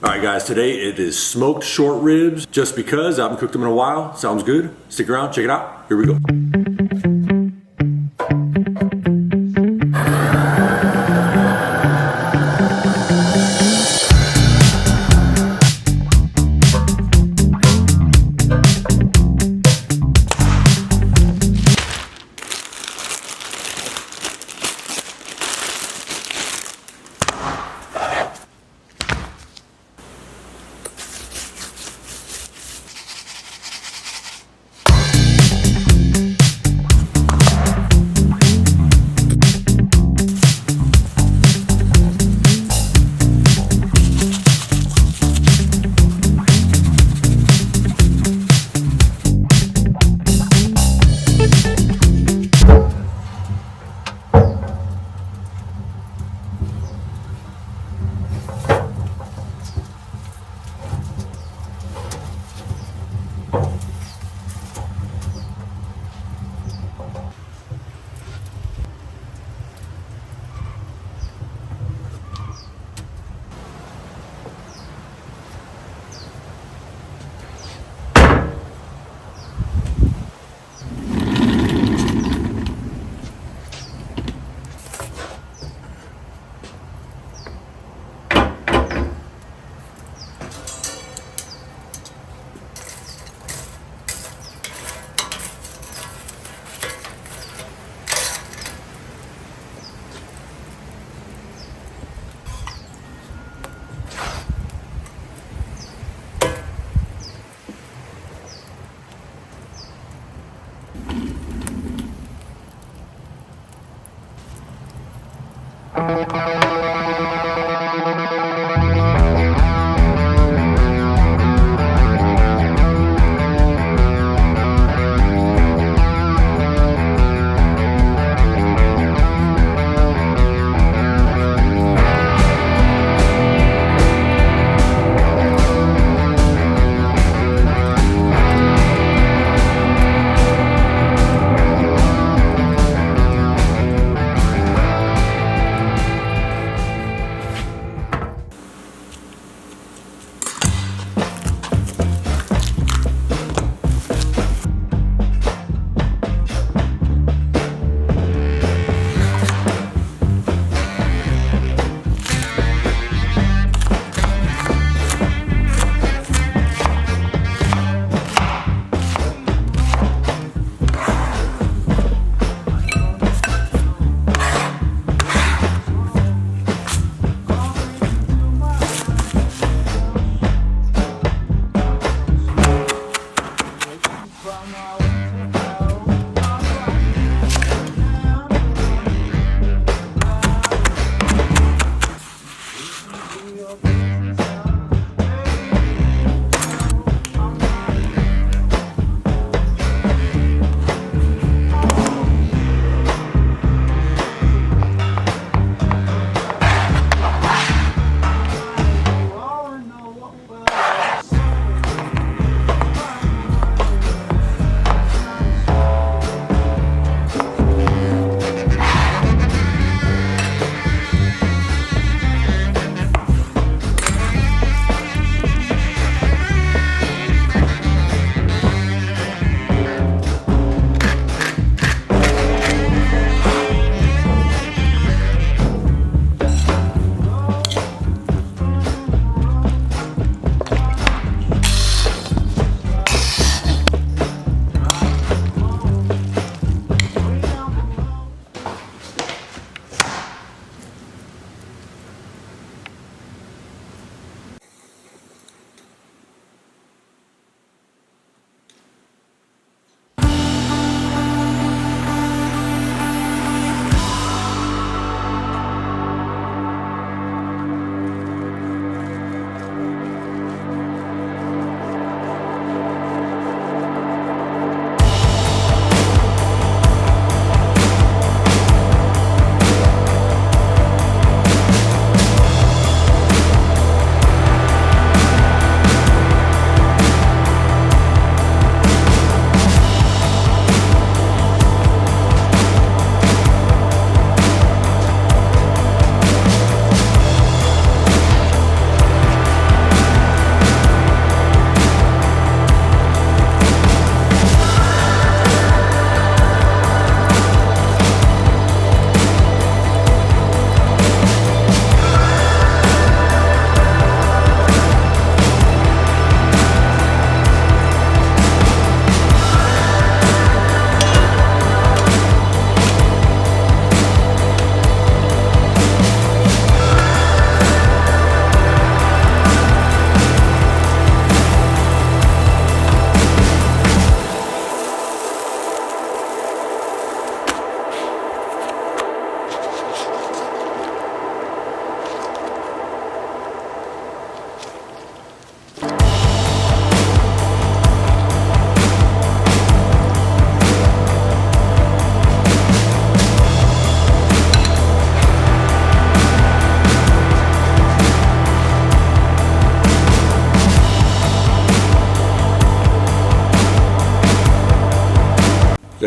Alright guys, today it is smoked short ribs just because I haven't cooked them in a while. Sounds good. Stick around, check it out. Here we go.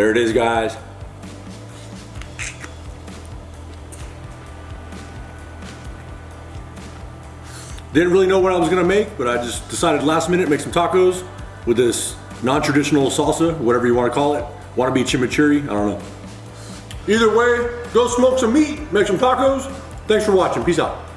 There it is, guys. Didn't really know what I was gonna make, but I just decided last minute to make some tacos with this non-traditional salsa, whatever you wanna call it. Wannabe chimichurri, I don't know. Either way, go smoke some meat, make some tacos. Thanks for watching, peace out.